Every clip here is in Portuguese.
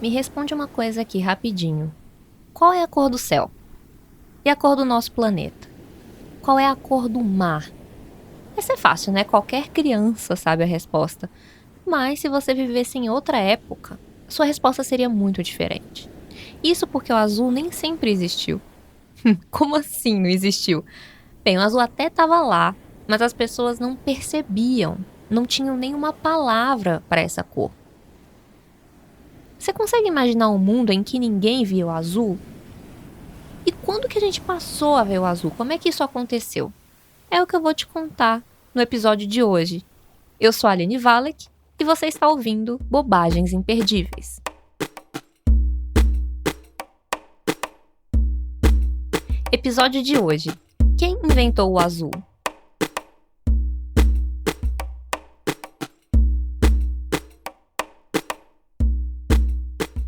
Me responde uma coisa aqui rapidinho. Qual é a cor do céu? E a cor do nosso planeta? Qual é a cor do mar? Essa é fácil, né? Qualquer criança sabe a resposta. Mas se você vivesse em outra época, sua resposta seria muito diferente. Isso porque o azul nem sempre existiu. Como assim não existiu? Bem, o azul até estava lá, mas as pessoas não percebiam, não tinham nenhuma palavra para essa cor. Você consegue imaginar um mundo em que ninguém via o azul? E quando que a gente passou a ver o azul? Como é que isso aconteceu? É o que eu vou te contar no episódio de hoje. Eu sou a Aline Valek e você está ouvindo Bobagens Imperdíveis. Episódio de hoje. Quem inventou o azul?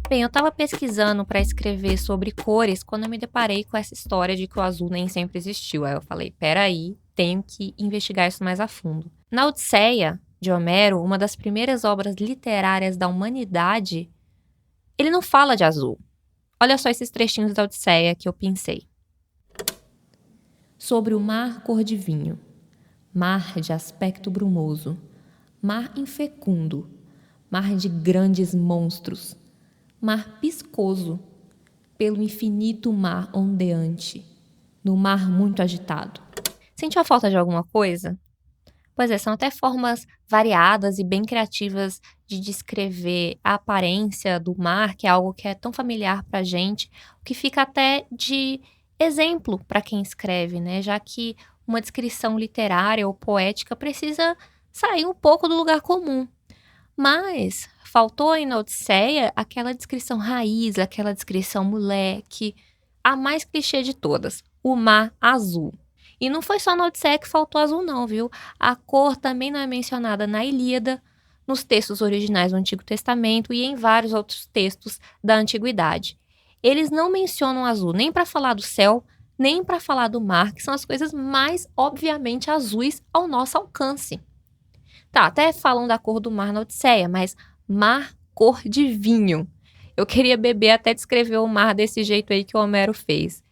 Bem, eu estava pesquisando para escrever sobre cores quando eu me deparei com essa história de que o azul nem sempre existiu. Aí eu falei, peraí, tenho que investigar isso mais a fundo. Na Odisseia, de Homero, uma das primeiras obras literárias da humanidade, ele não fala de azul. Olha só esses trechinhos da Odisseia que eu pensei. Sobre o mar cor de vinho, mar de aspecto brumoso, mar infecundo, mar de grandes monstros, mar piscoso, pelo infinito mar ondeante, no mar muito agitado. Sentiu a falta de alguma coisa? Pois é, são até formas variadas e bem criativas de descrever a aparência do mar, que é algo que é tão familiar pra gente, o que fica até de exemplo para quem escreve, né? Já que uma descrição literária ou poética precisa sair um pouco do lugar comum. Mas faltou aí na Odisseia aquela descrição raiz, aquela descrição moleque, a mais clichê de todas, o mar azul. E não foi só na Odisseia que faltou azul não, viu? A cor também não é mencionada na Ilíada, nos textos originais do Antigo Testamento e em vários outros textos da Antiguidade. Eles não mencionam azul nem para falar do céu, nem para falar do mar, que são as coisas mais obviamente azuis ao nosso alcance. Tá, até falam da cor do mar na Odisseia, mas mar cor de vinho. Eu queria beber até descrever o mar desse jeito aí que o Homero fez.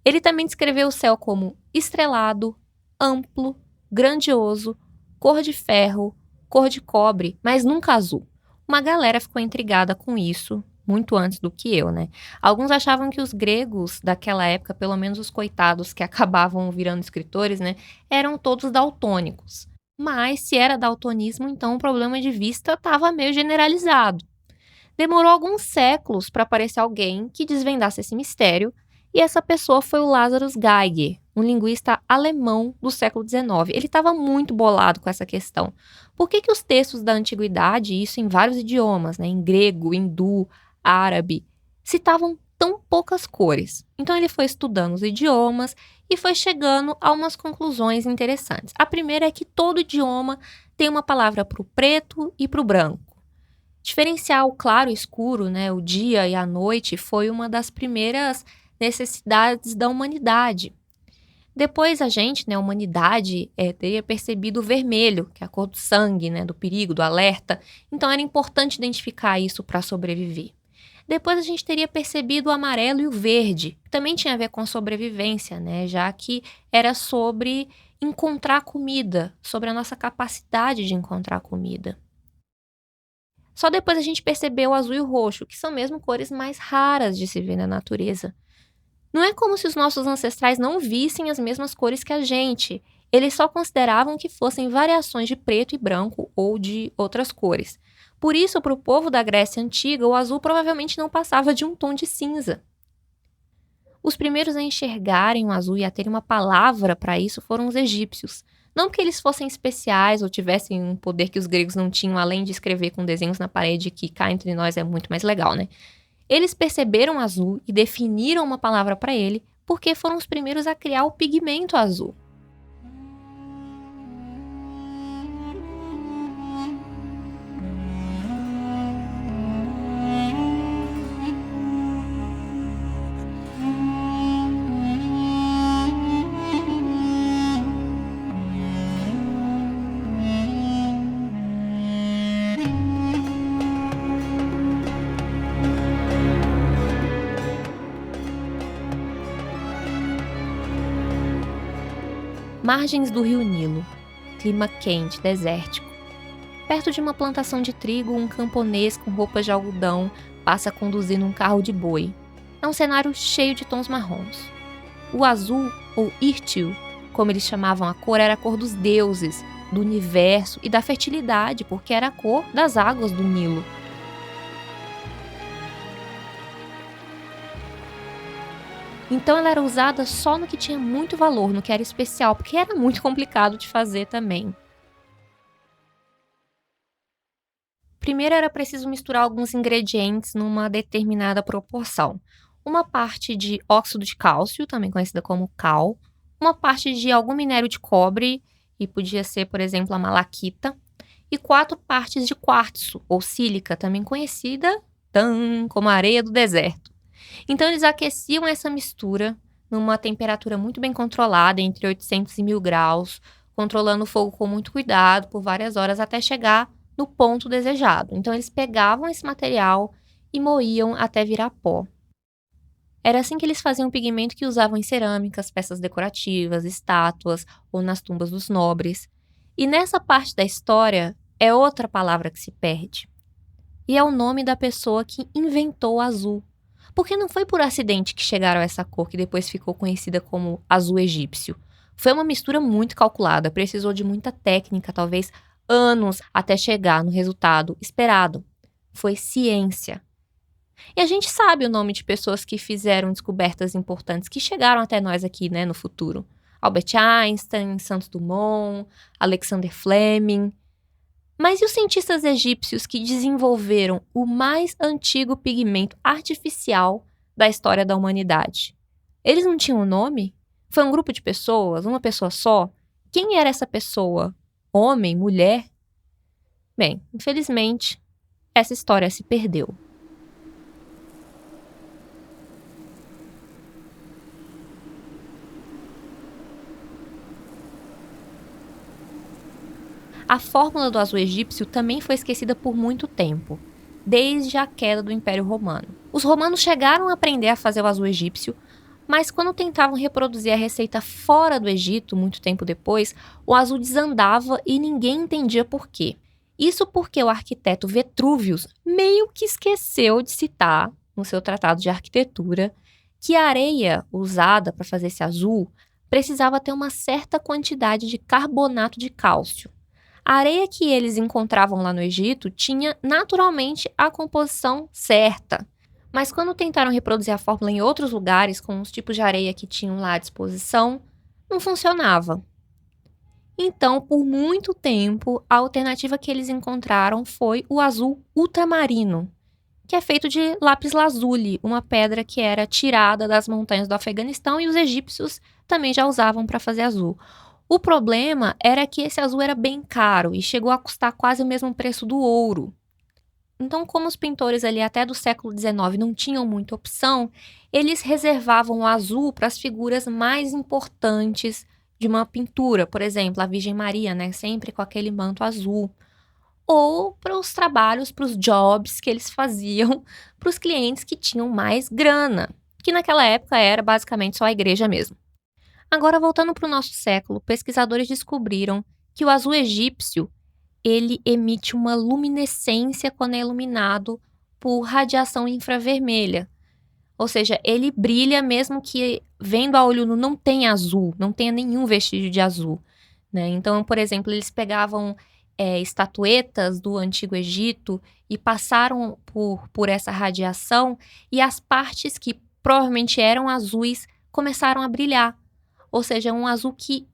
Ele também descreveu o céu como estrelado, amplo, grandioso, cor de ferro, cor de cobre, mas nunca azul. Uma galera ficou intrigada com isso, muito antes do que eu, né? Alguns achavam que os gregos daquela época, pelo menos os coitados que acabavam virando escritores, né, eram todos daltônicos. Mas se era daltonismo, então o problema de vista estava meio generalizado. Demorou alguns séculos para aparecer alguém que desvendasse esse mistério, e essa pessoa foi o Lazarus Geiger, um linguista alemão do século XIX. Ele estava muito bolado com essa questão. Por que os textos da antiguidade, isso em vários idiomas, né, em grego, hindu, árabe, citavam tão poucas cores? Então ele foi estudando os idiomas e foi chegando a umas conclusões interessantes. A primeira é que todo idioma tem uma palavra para o preto e para o branco. Diferenciar o claro e escuro, né, o dia e a noite, foi uma das primeiras necessidades da humanidade. Depois a gente, né, a humanidade, teria percebido o vermelho, que é a cor do sangue, né, do perigo, do alerta. Então era importante identificar isso para sobreviver. Depois a gente teria percebido o amarelo e o verde, que também tinha a ver com sobrevivência, né, já que era sobre encontrar comida, sobre a nossa capacidade de encontrar comida. Só depois a gente percebeu o azul e o roxo, que são mesmo cores mais raras de se ver na natureza. Não é como se os nossos ancestrais não vissem as mesmas cores que a gente. Eles só consideravam que fossem variações de preto e branco ou de outras cores. Por isso, para o povo da Grécia Antiga, o azul provavelmente não passava de um tom de cinza. Os primeiros a enxergarem o azul e a terem uma palavra para isso foram os egípcios. Não que eles fossem especiais ou tivessem um poder que os gregos não tinham, além de escrever com desenhos na parede, que cá entre nós é muito mais legal, né? Eles perceberam o azul e definiram uma palavra para ele porque foram os primeiros a criar o pigmento azul. Margens do rio Nilo. Clima quente, desértico. Perto de uma plantação de trigo, um camponês com roupas de algodão passa conduzindo um carro de boi. É um cenário cheio de tons marrons. O azul, ou Irtil, como eles chamavam a cor, era a cor dos deuses, do universo e da fertilidade, porque era a cor das águas do Nilo. Então ela era usada só no que tinha muito valor, no que era especial, porque era muito complicado de fazer também. Primeiro era preciso misturar alguns ingredientes numa determinada proporção. Uma parte de óxido de cálcio, também conhecida como cal, uma parte de algum minério de cobre, e podia ser, por exemplo, a malaquita, e 4 partes de quartzo, ou sílica, também conhecida como areia do deserto. Então eles aqueciam essa mistura numa temperatura muito bem controlada, entre 800 e 1000 graus, controlando o fogo com muito cuidado por várias horas até chegar no ponto desejado. Então eles pegavam esse material e moíam até virar pó. Era assim que eles faziam o pigmento que usavam em cerâmicas, peças decorativas, estátuas ou nas tumbas dos nobres. E nessa parte da história é outra palavra que se perde. E é o nome da pessoa que inventou o azul. Porque não foi por acidente que chegaram a essa cor que depois ficou conhecida como azul egípcio. Foi uma mistura muito calculada, precisou de muita técnica, talvez anos até chegar no resultado esperado. Foi ciência. E a gente sabe o nome de pessoas que fizeram descobertas importantes que chegaram até nós aqui, né, no futuro. Albert Einstein, Santos Dumont, Alexander Fleming. Mas e os cientistas egípcios que desenvolveram o mais antigo pigmento artificial da história da humanidade? Eles não tinham nome? Foi um grupo de pessoas? Uma pessoa só? Quem era essa pessoa? Homem? Mulher? Bem, infelizmente, essa história se perdeu. A fórmula do azul egípcio também foi esquecida por muito tempo, desde a queda do Império Romano. Os romanos chegaram a aprender a fazer o azul egípcio, mas quando tentavam reproduzir a receita fora do Egito, muito tempo depois, o azul desandava e ninguém entendia por quê. Isso porque o arquiteto Vitruvius meio que esqueceu de citar, no seu tratado de arquitetura, que a areia usada para fazer esse azul precisava ter uma certa quantidade de carbonato de cálcio. A areia que eles encontravam lá no Egito tinha naturalmente a composição certa. Mas quando tentaram reproduzir a fórmula em outros lugares, com os tipos de areia que tinham lá à disposição, não funcionava. Então, por muito tempo, a alternativa que eles encontraram foi o azul ultramarino, que é feito de lápis-lazuli, uma pedra que era tirada das montanhas do Afeganistão e os egípcios também já usavam para fazer azul. O problema era que esse azul era bem caro e chegou a custar quase o mesmo preço do ouro. Então, como os pintores ali até do século XIX não tinham muita opção, eles reservavam o azul para as figuras mais importantes de uma pintura, por exemplo, a Virgem Maria, né, sempre com aquele manto azul, ou para os trabalhos, para os jobs que eles faziam para os clientes que tinham mais grana, que naquela época era basicamente só a igreja mesmo. Agora, voltando para o nosso século, pesquisadores descobriram que o azul egípcio ele emite uma luminescência quando é iluminado por radiação infravermelha. Ou seja, ele brilha mesmo que vendo a olho nu não tenha azul, não tenha nenhum vestígio de azul, né? Então, por exemplo, eles pegavam estatuetas do Antigo Egito e passaram por essa radiação e as partes que provavelmente eram azuis começaram a brilhar. Ou seja, um azul que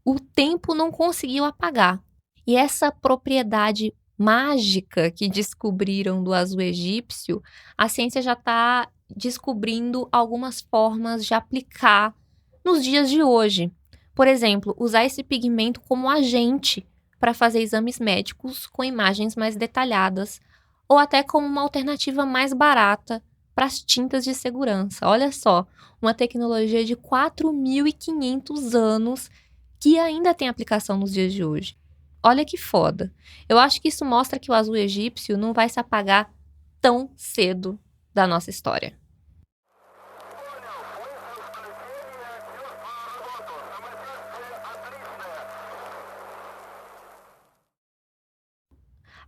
o tempo não conseguiu apagar. E essa propriedade mágica que descobriram do azul egípcio, a ciência já está descobrindo algumas formas de aplicar nos dias de hoje. Por exemplo, usar esse pigmento como agente para fazer exames médicos com imagens mais detalhadas, ou até como uma alternativa mais barata para as tintas de segurança. Olha só, uma tecnologia de 4.500 anos que ainda tem aplicação nos dias de hoje. Olha que foda. Eu acho que isso mostra que o azul egípcio não vai se apagar tão cedo da nossa história.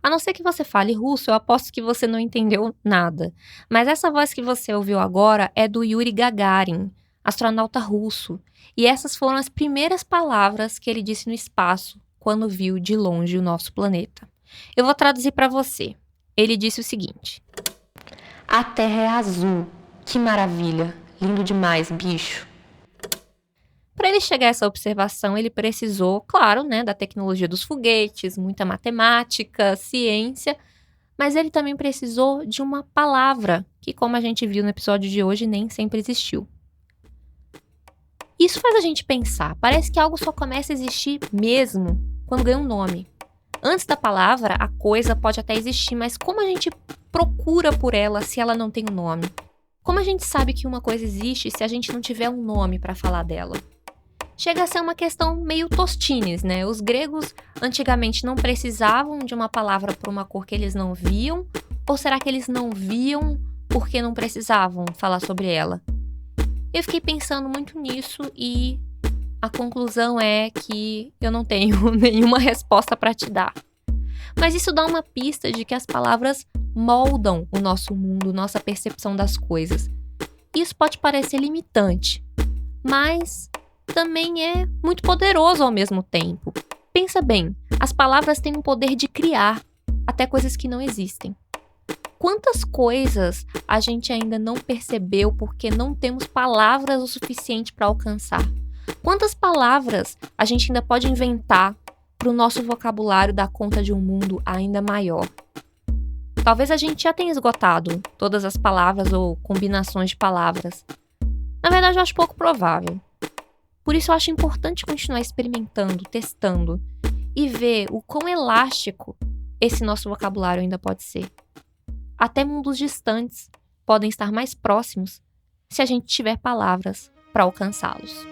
A não ser que você fale russo, eu aposto que você não entendeu nada. Mas essa voz que você ouviu agora é do Yuri Gagarin, astronauta russo. E essas foram as primeiras palavras que ele disse no espaço quando viu de longe o nosso planeta. Eu vou traduzir para você. Ele disse o seguinte: a Terra é azul. Que maravilha. Lindo demais, bicho. Para ele chegar a essa observação, ele precisou, claro, da tecnologia dos foguetes, muita matemática, ciência, mas ele também precisou de uma palavra que, como a gente viu no episódio de hoje, nem sempre existiu. Isso faz a gente pensar, parece que algo só começa a existir mesmo quando ganha um nome. Antes da palavra, a coisa pode até existir, mas como a gente procura por ela se ela não tem um nome? Como a gente sabe que uma coisa existe se a gente não tiver um nome para falar dela? Chega a ser uma questão meio Tostines, né? Os gregos antigamente não precisavam de uma palavra para uma cor que eles não viam, ou será que eles não viam porque não precisavam falar sobre ela? Eu fiquei pensando muito nisso e a conclusão é que eu não tenho nenhuma resposta para te dar. Mas isso dá uma pista de que as palavras moldam o nosso mundo, nossa percepção das coisas. Isso pode parecer limitante, mas também é muito poderoso ao mesmo tempo. Pensa bem, as palavras têm o poder de criar até coisas que não existem. Quantas coisas a gente ainda não percebeu porque não temos palavras o suficiente para alcançar? Quantas palavras a gente ainda pode inventar para o nosso vocabulário dar conta de um mundo ainda maior? Talvez a gente já tenha esgotado todas as palavras ou combinações de palavras. Na verdade, eu acho pouco provável. Por isso eu acho importante continuar experimentando, testando e ver o quão elástico esse nosso vocabulário ainda pode ser. Até mundos distantes podem estar mais próximos se a gente tiver palavras para alcançá-los.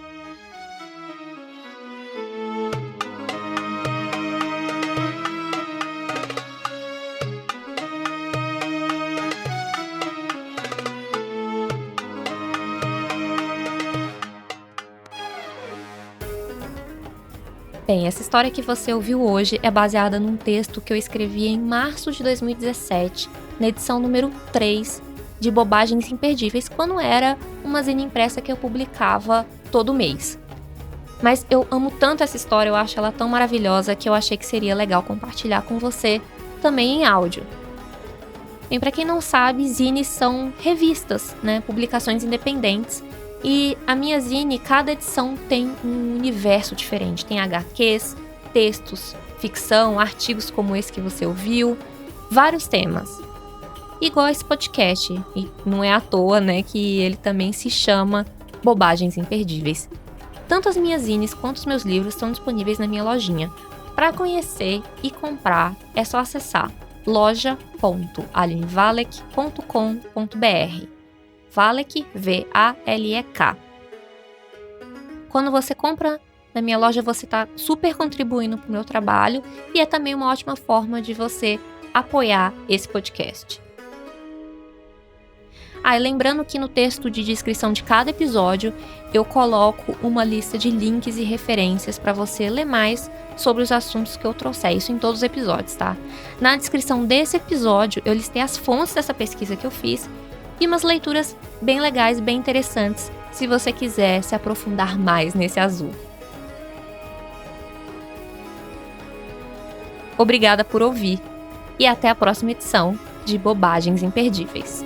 Bem, essa história que você ouviu hoje é baseada num texto que eu escrevi em março de 2017, na edição número 3 de Bobagens Imperdíveis, quando era uma zine impressa que eu publicava todo mês. Mas eu amo tanto essa história, eu acho ela tão maravilhosa que eu achei que seria legal compartilhar com você também em áudio. Bem, para quem não sabe, zines são revistas, publicações independentes. E a minha zine, cada edição tem um universo diferente. Tem HQs, textos, ficção, artigos como esse que você ouviu, vários temas. Igual esse podcast, e não é à toa, que ele também se chama Bobagens Imperdíveis. Tanto as minhas zines quanto os meus livros estão disponíveis na minha lojinha. Para conhecer e comprar, é só acessar loja.alinevalek.com.br. Valek, V-A-L-E-K. Quando você compra na minha loja, você está super contribuindo para o meu trabalho e é também uma ótima forma de você apoiar esse podcast. E lembrando que no texto de descrição de cada episódio, eu coloco uma lista de links e referências para você ler mais sobre os assuntos que eu trouxer, isso em todos os episódios, tá? Na descrição desse episódio, eu listei as fontes dessa pesquisa que eu fiz e umas leituras bem legais, bem interessantes, se você quiser se aprofundar mais nesse azul. Obrigada por ouvir e até a próxima edição de Bobagens Imperdíveis.